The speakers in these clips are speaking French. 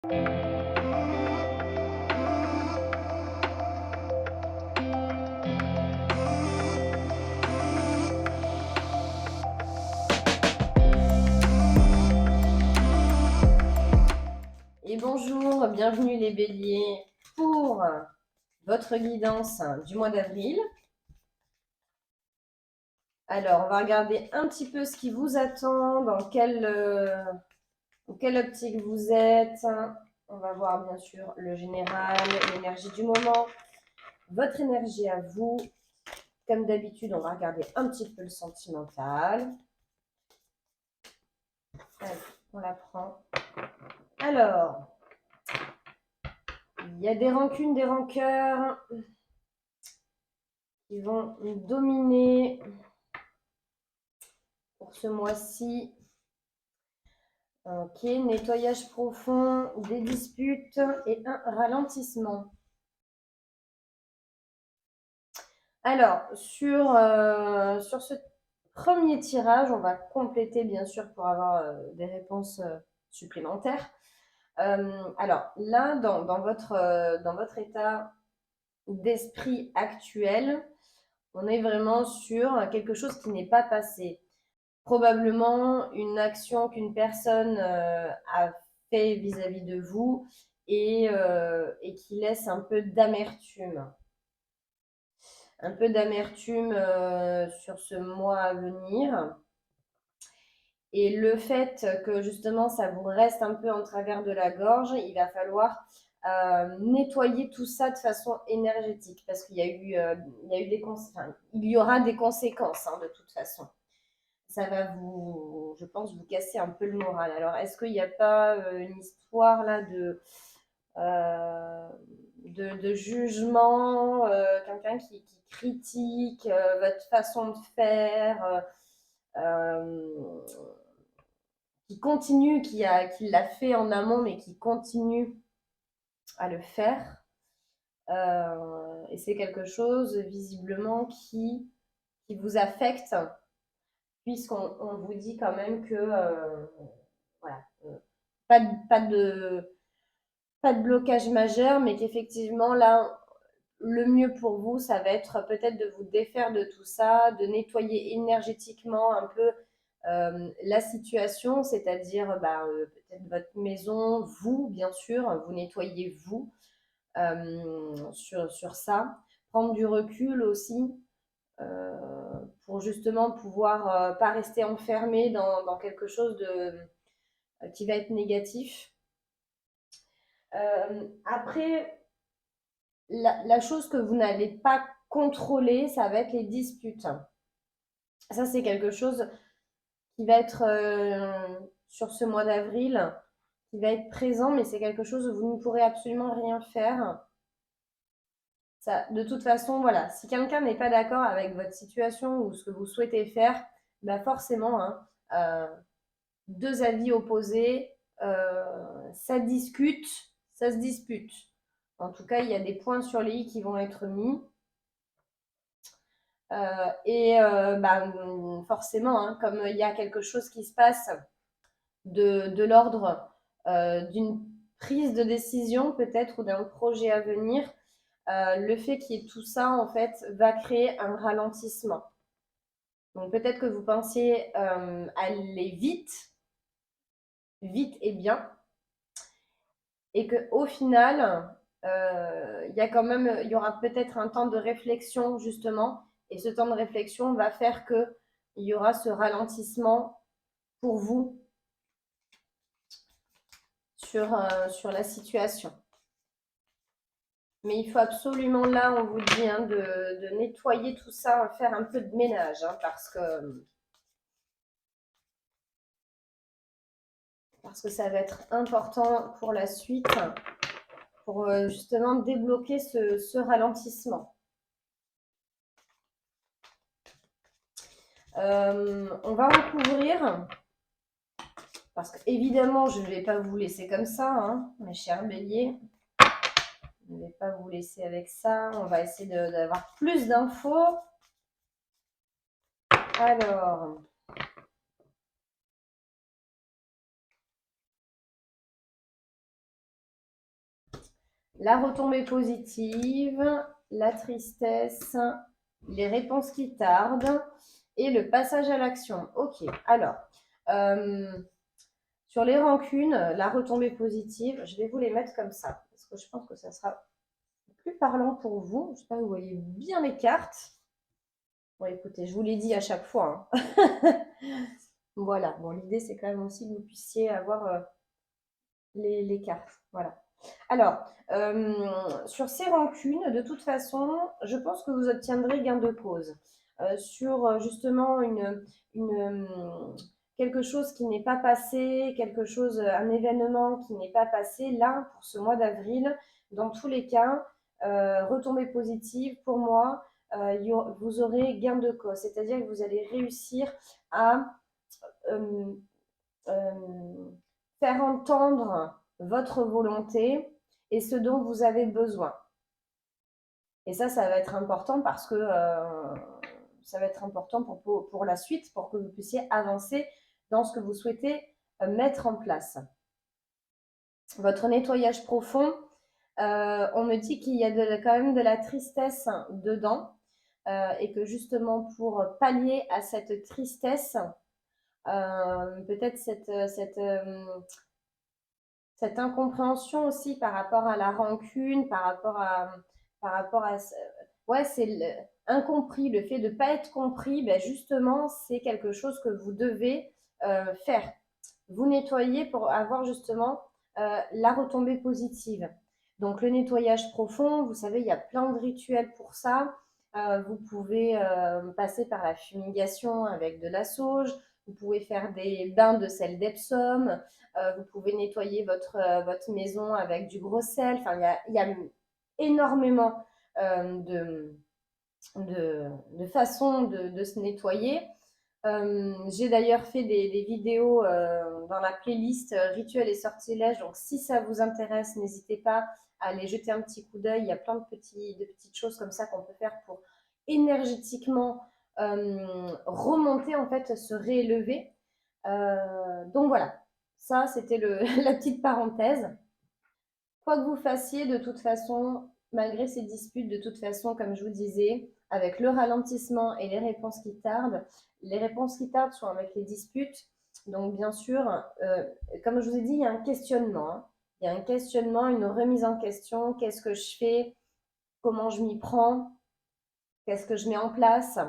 Et bonjour, bienvenue les béliers pour votre guidance du mois d'avril. Alors, on va regarder un petit peu ce qui vous attend, dans quelle optique vous êtes. On va voir bien sûr le général, l'énergie du moment, votre énergie à vous. Comme d'habitude, on va regarder un petit peu le sentimental. Allez, on la prend. Alors, il y a des rancunes, des rancœurs qui vont nous dominer pour ce mois-ci. Ok, nettoyage profond, des disputes et un ralentissement. Alors, sur ce premier tirage, on va compléter bien sûr pour avoir des réponses supplémentaires. Alors là, dans votre état d'esprit actuel, on est vraiment sur quelque chose qui n'est pas passé. Probablement une action qu'une personne a fait vis-à-vis de vous et qui laisse un peu d'amertume. Un peu d'amertume sur ce mois à venir. Et le fait que justement ça vous reste un peu en travers de la gorge, il va falloir nettoyer tout ça de façon énergétique parce qu'il y a eu, il y aura des conséquences hein, de toute façon. Ça va vous, je pense, vous casser un peu le moral. Alors, est-ce qu'il n'y a pas une histoire là de jugement, quelqu'un qui critique votre façon de faire, euh, qui continue, qui l'a fait en amont, mais qui continue à le faire. Et c'est quelque chose visiblement qui vous affecte, puisqu'on vous dit quand même que voilà, pas, pas de blocage majeur, mais qu'effectivement là, le mieux pour vous, ça va être peut-être de vous défaire de tout ça, de nettoyer énergétiquement un peu la situation, c'est-à-dire peut-être votre maison, vous, bien sûr, vous nettoyez vous sur ça. Prendre du recul aussi pour justement pouvoir pas rester enfermé dans quelque chose qui va être négatif. Après, la chose que vous n'allez pas contrôler, ça va être les disputes. Ça, c'est quelque chose qui va être sur ce mois d'avril, qui va être présent, mais c'est quelque chose où vous ne pourrez absolument rien faire. Ça, de toute façon, voilà, si quelqu'un n'est pas d'accord avec votre situation ou ce que vous souhaitez faire, bah forcément, hein, deux avis opposés, ça discute, ça se dispute. En tout cas, il y a des points sur les i qui vont être mis. Forcément, hein, comme il y a quelque chose qui se passe de l'ordre d'une prise de décision peut-être ou d'un projet à venir, le fait qu'il y ait tout ça, en fait, va créer un ralentissement. Donc peut-être que vous pensiez aller vite, vite et bien, et qu'au final, il y aura peut-être un temps de réflexion justement, et ce temps de réflexion va faire qu'il y aura ce ralentissement pour vous sur la situation. Mais il faut absolument, là, on vous dit, hein, de nettoyer tout ça, faire un peu de ménage, hein, parce que ça va être important pour la suite, pour justement débloquer ce ralentissement. On va recouvrir, parce qu'évidemment, je ne vais pas vous laisser comme ça, hein, mes chers béliers. Je ne vais pas vous laisser avec ça. On va essayer d'avoir plus d'infos. Alors, la retombée positive, la tristesse, les réponses qui tardent et le passage à l'action. Ok, alors, sur les rancunes, la retombée positive, je vais vous les mettre comme ça, parce que je pense que ça sera plus parlant pour vous. Je sais pas, vous voyez bien les cartes. Bon, écoutez, je vous l'ai dit à chaque fois, hein. Voilà, bon, l'idée, c'est quand même aussi que vous puissiez avoir les cartes. Voilà. Alors, sur ces rancunes, de toute façon, je pense que vous obtiendrez gain de cause. Sur justement quelque chose qui n'est pas passé, quelque chose, un événement qui n'est pas passé, là, pour ce mois d'avril, dans tous les cas, retombée positive, pour moi, vous aurez gain de cause. C'est-à-dire que vous allez réussir à euh, euh, faire entendre votre volonté et ce dont vous avez besoin. Et ça va être important parce que ça va être important pour la suite, pour que vous puissiez avancer dans ce que vous souhaitez mettre en place. Votre nettoyage profond, on me dit qu'il y a quand même de la tristesse dedans et que justement pour pallier à cette tristesse, peut-être cette incompréhension aussi par rapport à la rancune, par rapport à ouais, incompris, le fait de ne pas être compris, ben justement, c'est quelque chose que vous devez faire. Vous nettoyer pour avoir justement la retombée positive. Donc le nettoyage profond, vous savez, il y a plein de rituels pour ça. Vous pouvez passer par la fumigation avec de la sauge, vous pouvez faire des bains de sel d'Epsom, vous pouvez nettoyer votre maison avec du gros sel. Enfin, il y a énormément de façons de se nettoyer. J'ai d'ailleurs fait des vidéos dans la playlist Rituels et sortilèges. Donc, si ça vous intéresse, n'hésitez pas à aller jeter un petit coup d'œil. Il y a plein de petites choses comme ça qu'on peut faire pour énergétiquement remonter, en fait, se réélever. Donc voilà, ça c'était la petite parenthèse. Quoi que vous fassiez, de toute façon, malgré ces disputes, de toute façon, comme je vous disais, avec le ralentissement et les réponses qui tardent sont avec les disputes. Donc bien sûr, comme je vous ai dit, il y a un questionnement, hein. Il y a un questionnement, une remise en question. Qu'est-ce que je fais? Comment je m'y prends? Qu'est-ce que je mets en place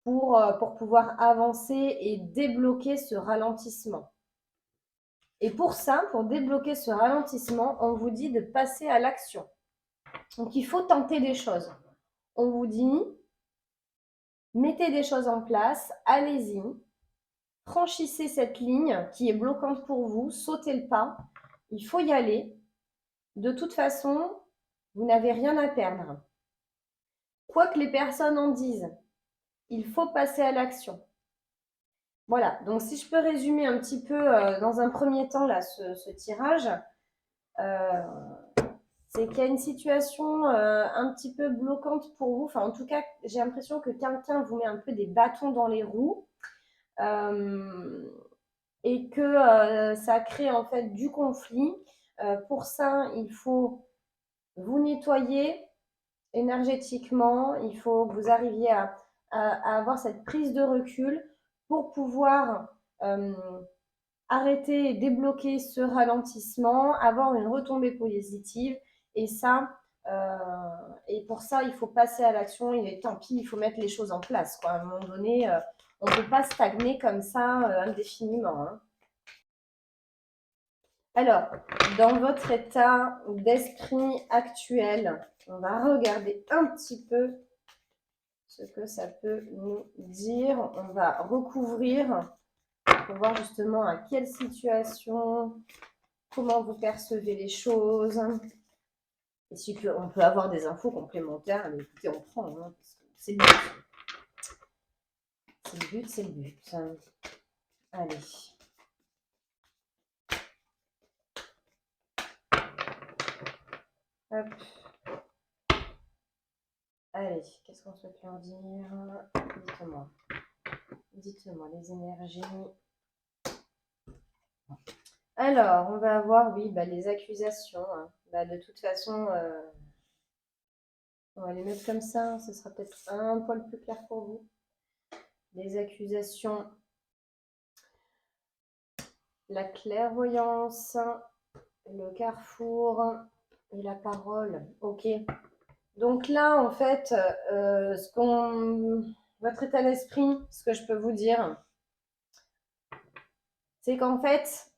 pour pouvoir avancer et débloquer ce ralentissement? Et pour ça, pour débloquer ce ralentissement, on vous dit de passer à l'action. Donc il faut tenter des choses. On vous dit, mettez des choses en place, allez-y, franchissez cette ligne qui est bloquante pour vous, sautez le pas, il faut y aller. De toute façon, vous n'avez rien à perdre. Quoi que les personnes en disent, il faut passer à l'action. Voilà, donc si je peux résumer un petit peu dans un premier temps là, ce tirage, c'est qu'il y a une situation un petit peu bloquante pour vous. Enfin, en tout cas, j'ai l'impression que quelqu'un vous met un peu des bâtons dans les roues et que ça crée en fait du conflit. Pour ça, il faut vous nettoyer énergétiquement. Il faut que vous arriviez à avoir cette prise de recul pour pouvoir arrêter et débloquer ce ralentissement, avoir une retombée positive. Et ça, et pour ça, il faut passer à l'action. Et tant pis, il faut mettre les choses en place, quoi. À un moment donné, on ne peut pas stagner comme ça indéfiniment, hein. Alors, dans votre état d'esprit actuel, on va regarder un petit peu ce que ça peut nous dire. On va recouvrir pour voir justement à quelle situation, comment vous percevez les choses. Et si on peut avoir des infos complémentaires, mais écoutez, on prend, hein, parce que c'est le but. C'est le but, c'est le but. Allez. Hop. Allez, qu'est-ce qu'on souhaite leur dire? Dites-moi. Dites-moi les énergies. Alors, on va avoir, oui, bah, les accusations, hein. Bah, de toute façon, on va les mettre comme ça. Ce sera peut-être un poil plus clair pour vous. Les accusations, la clairvoyance, le carrefour et la parole. Ok. Donc là, en fait, votre état d'esprit, ce que je peux vous dire, c'est qu'en fait,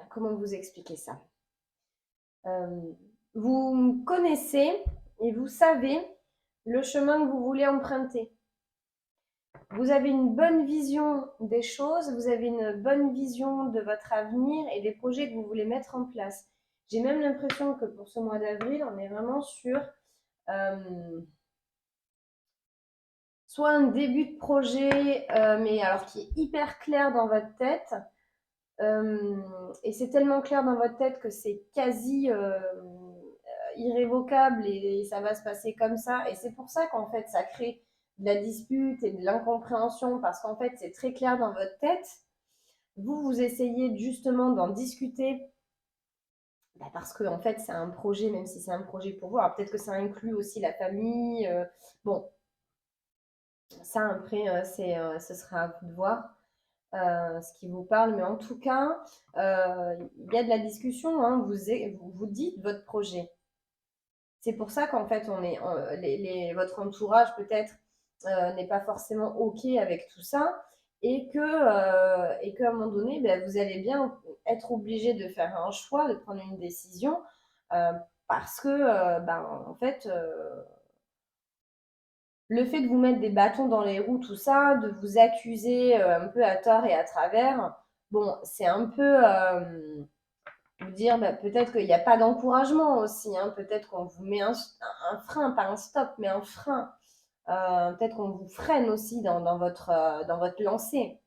comment vous expliquer ça? Vous connaissez et vous savez le chemin que vous voulez emprunter. Vous avez une bonne vision des choses, vous avez une bonne vision de votre avenir et des projets que vous voulez mettre en place. J'ai même l'impression que pour ce mois d'avril, on est vraiment sur soit un début de projet, mais alors qui est hyper clair dans votre tête. Et c'est tellement clair dans votre tête que c'est quasi irrévocable et ça va se passer comme ça. Et c'est pour ça qu'en fait, ça crée de la dispute et de l'incompréhension parce qu'en fait, c'est très clair dans votre tête. Vous, vous essayez justement d'en discuter parce que en fait, c'est un projet, même si c'est un projet pour vous. Alors peut-être que ça inclut aussi la famille. Bon, ça après, ce sera à vous de voir. Ce qui vous parle, mais en tout cas, il y a de la discussion, hein, vous dites votre projet. C'est pour ça qu'en fait, votre entourage peut-être n'est pas forcément OK avec tout ça et qu'à un moment donné, ben, vous allez bien être obligé de faire un choix, de prendre une décision parce que, ben, en fait, le fait de vous mettre des bâtons dans les roues, tout ça, de vous accuser un peu à tort et à travers, bon, c'est un peu vous dire bah, peut-être qu'il n'y a pas d'encouragement aussi, hein, peut-être qu'on vous met un frein, pas un stop, mais un frein. Peut-être qu'on vous freine aussi dans votre lancée.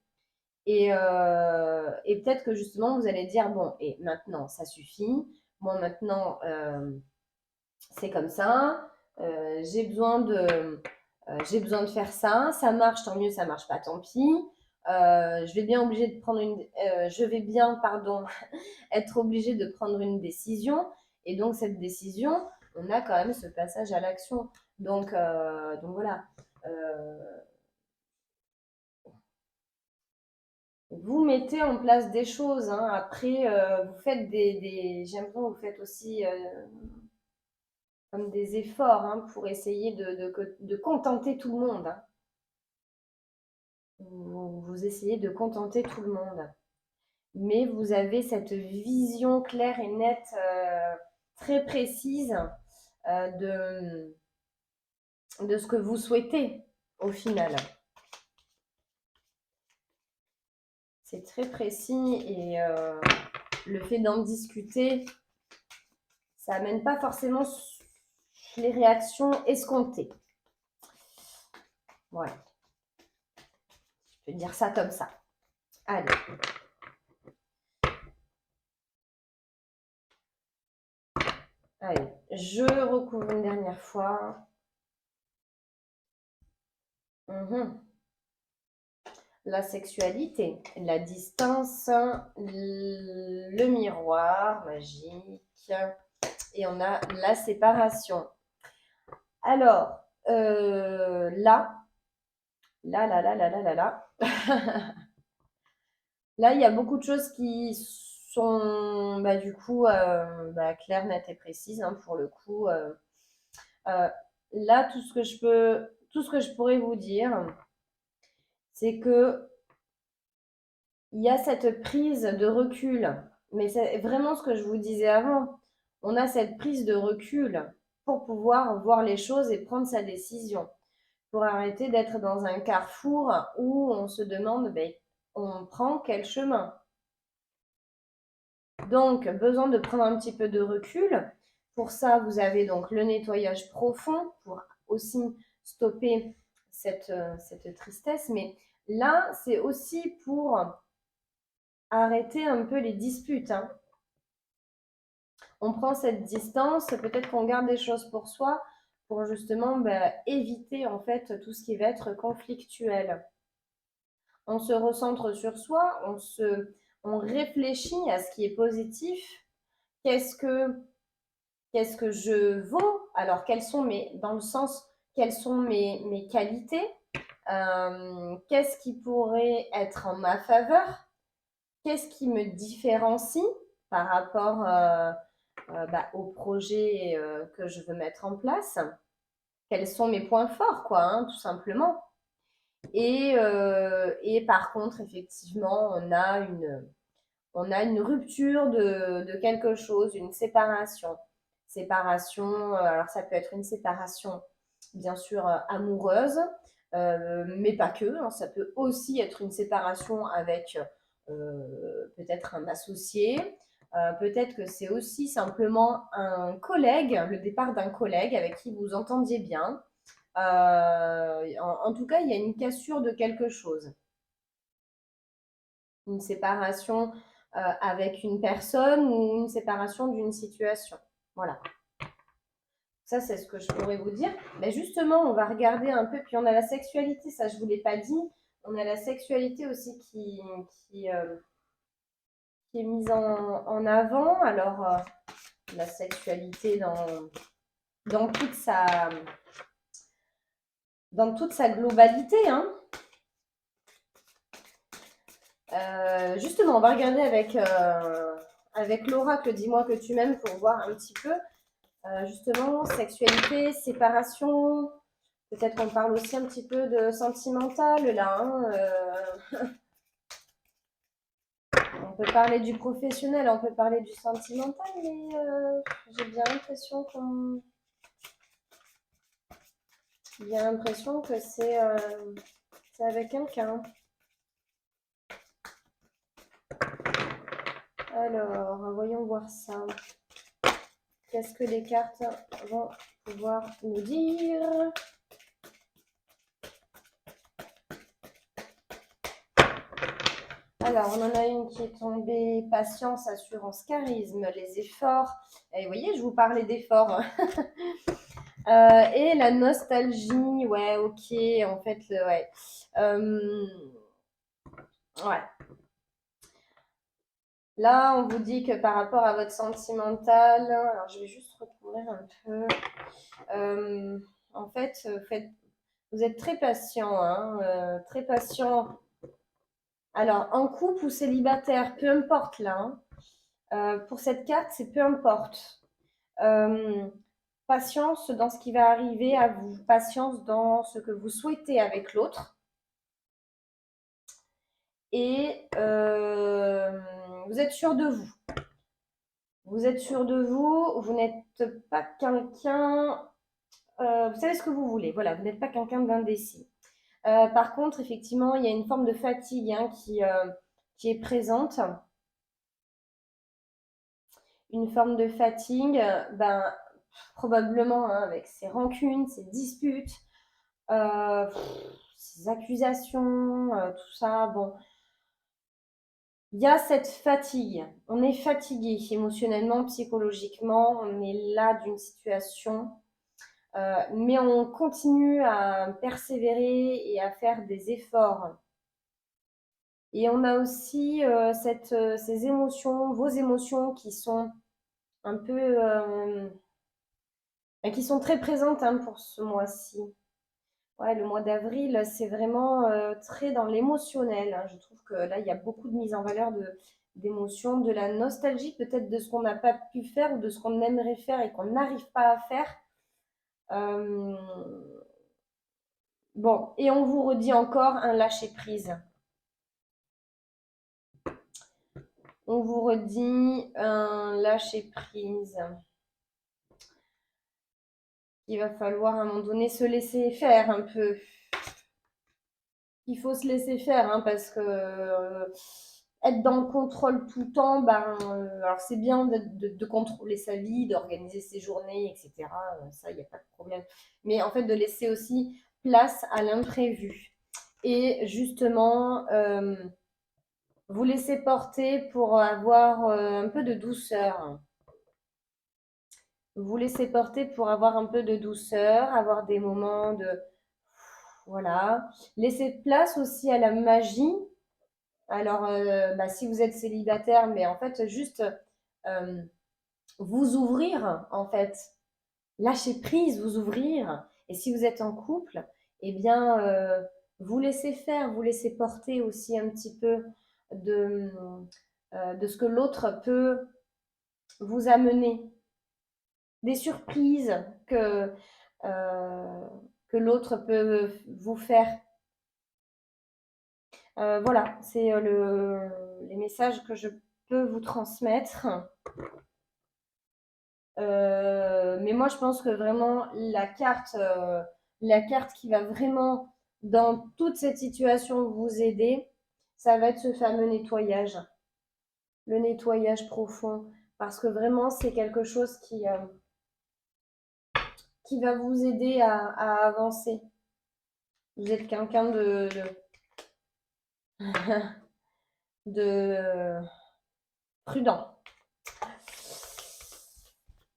Et peut-être que justement, vous allez dire, bon, et maintenant, ça suffit. Moi, maintenant, c'est comme ça. J'ai besoin de faire ça. Ça marche, tant mieux. Ça marche pas, tant pis. Je vais bien, pardon, être obligé de prendre une décision. Et donc cette décision, on a quand même ce passage à l'action. Donc voilà. Euh, vous mettez en place des choses. Hein. Après, vous faites j'ai l'impression que vous faites aussi comme des efforts hein, pour essayer de contenter tout le monde. Hein. Vous essayez de contenter tout le monde. Mais vous avez cette vision claire et nette, très précise de ce que vous souhaitez au final. C'est très précis et le fait d'en discuter, ça amène pas forcément les réactions escomptées. Voilà. Je peux dire ça comme ça. Allez. Allez, je recouvre une dernière fois. La sexualité, la distance, le miroir magique et on a la séparation. Alors, là, là, il y a beaucoup de choses qui sont du coup claires, nettes et précises hein, pour le coup. Là, tout ce que je pourrais vous dire, c'est que il y a cette prise de recul. Mais c'est vraiment ce que je vous disais avant. On a cette prise de recul pour pouvoir voir les choses et prendre sa décision. Pour arrêter d'être dans un carrefour où on se demande, ben, on prend quel chemin. Donc, besoin de prendre un petit peu de recul. Pour ça, vous avez donc le nettoyage profond pour aussi stopper cette tristesse. Mais là, c'est aussi pour arrêter un peu les disputes. Hein. On prend cette distance, peut-être qu'on garde des choses pour soi pour justement éviter en fait tout ce qui va être conflictuel. On se recentre sur soi, on réfléchit à ce qui est positif. Qu'est-ce que, qu'est-ce que je vaux? Alors, dans le sens, quelles sont mes qualités? Qu'est-ce qui pourrait être en ma faveur? Qu'est-ce qui me différencie par rapport au projet que je veux mettre en place? Quels sont mes points forts, quoi, hein, tout simplement. Et par contre, effectivement, on a une rupture de quelque chose, une séparation. Séparation, alors ça peut être une séparation, bien sûr, amoureuse, mais pas que, hein, ça peut aussi être une séparation avec peut-être un associé, peut-être que c'est aussi simplement un collègue, le départ d'un collègue avec qui vous entendiez bien. En tout cas, il y a une cassure de quelque chose, une séparation avec une personne ou une séparation d'une situation. Voilà. Ça, c'est ce que je pourrais vous dire. Mais justement, on va regarder un peu, puis on a la sexualité, ça je ne vous l'ai pas dit. On a la sexualité aussi qui est mise en avant. Alors, la sexualité dans toute sa globalité, hein. Justement, on va regarder avec l'oracle Dis-moi que tu m'aimes pour voir un petit peu. Justement, sexualité, séparation. Peut-être qu'on parle aussi un petit peu de sentimental là, hein. On peut parler du professionnel, on peut parler du sentimental, mais j'ai bien l'impression que c'est avec quelqu'un. Alors, voyons voir ça. Qu'est-ce que les cartes vont pouvoir nous dire? Alors, on en a une qui est tombée, patience, assurance, charisme, les efforts. Et vous voyez, je vous parlais d'efforts. Et la nostalgie, ouais, ok, en fait, ouais. Ouais. Là, on vous dit que par rapport à votre sentimental, alors je vais juste recouvrir un peu. En fait, vous êtes très patient, hein, très patient. Alors, en couple ou célibataire, peu importe là, hein. Pour cette carte, c'est peu importe. Patience dans ce qui va arriver à vous, patience dans ce que vous souhaitez avec l'autre. Et vous êtes sûr de vous. Vous êtes sûr de vous, vous n'êtes pas quelqu'un, vous savez ce que vous voulez, voilà, vous n'êtes pas quelqu'un d'indécis. Par contre, effectivement, il y a une forme de fatigue hein, qui est présente. Une forme de fatigue, ben, probablement hein, avec ses rancunes, ses disputes, ses accusations, tout ça. Bon, il y a cette fatigue. On est fatigué émotionnellement, psychologiquement. On est là d'une situation, mais on continue à persévérer et à faire des efforts. Et on a aussi ces émotions, vos émotions qui sont un peu, qui sont très présentes hein, pour ce mois-ci. Ouais, le mois d'avril, c'est vraiment très dans l'émotionnel, hein. Je trouve que là, il y a beaucoup de mise en valeur d'émotions, de la nostalgie peut-être de ce qu'on n'a pas pu faire ou de ce qu'on aimerait faire et qu'on n'arrive pas à faire. Euh, Bon, et on vous redit encore un lâcher-prise. On vous redit un lâcher-prise. Il va falloir à un moment donné se laisser faire un peu. Il faut se laisser faire hein, parce que être dans le contrôle tout le temps, alors c'est bien de contrôler sa vie, d'organiser ses journées, etc. Ça, il n'y a pas de problème. Mais en fait, de laisser aussi place à l'imprévu. Et justement, vous laisser porter pour avoir un peu de douceur. Vous laisser porter pour avoir un peu de douceur, avoir des moments de... Voilà. Laisser place aussi à la magie Alors, bah, si vous êtes célibataire, mais en fait, juste euh, vous ouvrir, en fait, lâcher prise, vous ouvrir. Et si vous êtes en couple, eh bien, vous laissez faire, vous laissez porter aussi un petit peu de, de ce que l'autre peut vous amener, des surprises euh, que l'autre peut vous faire. Voilà, c'est les messages que je peux vous transmettre. Mais moi, je pense que vraiment, la carte qui va vraiment, dans toute cette situation, vous aider, ça va être ce fameux nettoyage, le nettoyage profond. Parce que vraiment, c'est quelque chose qui va vous aider à avancer. Vous êtes quelqu'un de prudent.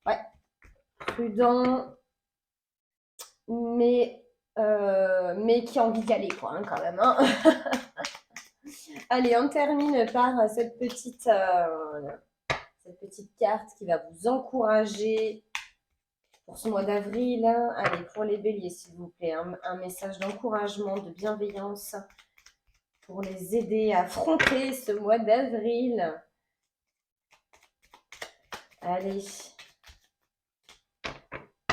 Ouais, prudent, mais qui a envie d'y aller, quoi, hein, quand même. Hein. Allez, on termine par cette petite carte qui va vous encourager pour ce mois d'avril. Hein. Allez, pour les béliers, s'il vous plaît, un message d'encouragement, de bienveillance pour les aider à affronter ce mois d'avril. Allez.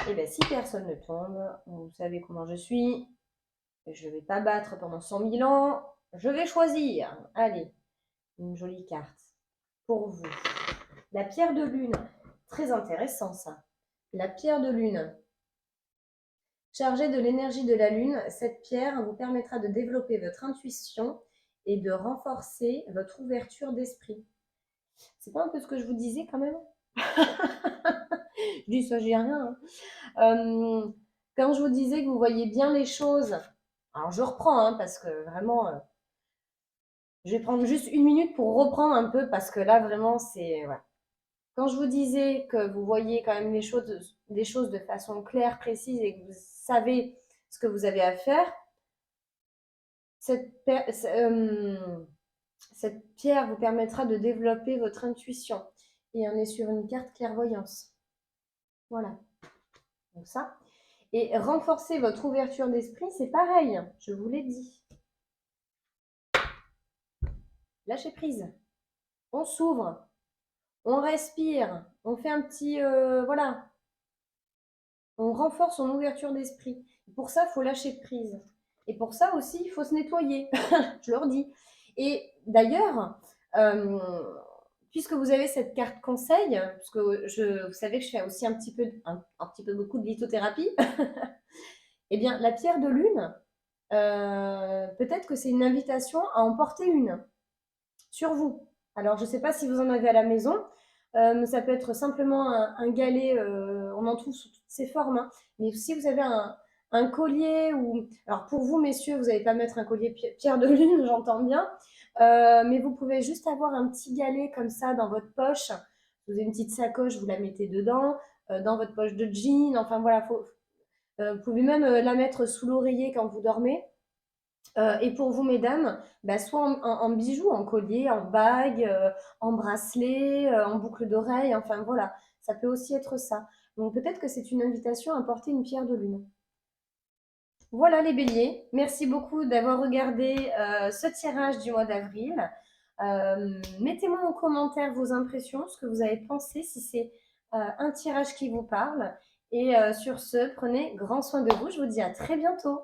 Et bien, si personne ne tombe, vous savez comment je suis. Je ne vais pas battre pendant 100 000 ans. Je vais choisir. Allez, une jolie carte pour vous. La pierre de lune. Très intéressant, ça. La pierre de lune. Chargée de l'énergie de la lune, cette pierre vous permettra de développer votre intuition et de renforcer votre ouverture d'esprit. C'est pas un peu ce que je vous disais quand même? Je dis ça, j'ai rien. Hein. Quand je vous disais que vous voyez bien les choses, alors je reprends hein, parce que vraiment, je vais prendre juste une minute pour reprendre un peu parce que là vraiment c'est voilà. Quand je vous disais que vous voyez quand même des choses de façon claire, précise et que vous savez ce que vous avez à faire, cette, cette pierre vous permettra de développer votre intuition. Et on est sur une carte clairvoyance. Voilà. Donc ça. Et renforcer votre ouverture d'esprit, c'est pareil. Je vous l'ai dit. Lâchez prise. On s'ouvre. On respire. On fait un petit... voilà. On renforce son ouverture d'esprit. Pour ça, il faut lâcher prise. Et pour ça aussi, il faut se nettoyer. Je leur dis. Et d'ailleurs, puisque vous avez cette carte conseil, parce que vous savez que je fais aussi un petit peu beaucoup de lithothérapie, eh bien, la pierre de lune, peut-être que c'est une invitation à en porter une sur vous. Alors, je ne sais pas si vous en avez à la maison, ça peut être simplement un galet, on en trouve sous toutes ses formes, hein. Mais si vous avez un collier ou... Alors, pour vous, messieurs, vous n'allez pas mettre un collier pierre de lune, j'entends bien, mais vous pouvez juste avoir un petit galet comme ça dans votre poche. Vous avez une petite sacoche, vous la mettez dedans, dans votre poche de jean, enfin voilà, vous pouvez même la mettre sous l'oreiller quand vous dormez. Et pour vous, mesdames, bah, soit en bijoux, en collier, en bague, en bracelet, en boucle d'oreille, enfin voilà, ça peut aussi être ça. Donc peut-être que c'est une invitation à porter une pierre de lune. Voilà les béliers, merci beaucoup d'avoir regardé ce tirage du mois d'avril. Mettez-moi en commentaire vos impressions, ce que vous avez pensé, si c'est un tirage qui vous parle. Et sur ce, prenez grand soin de vous. Je vous dis à très bientôt.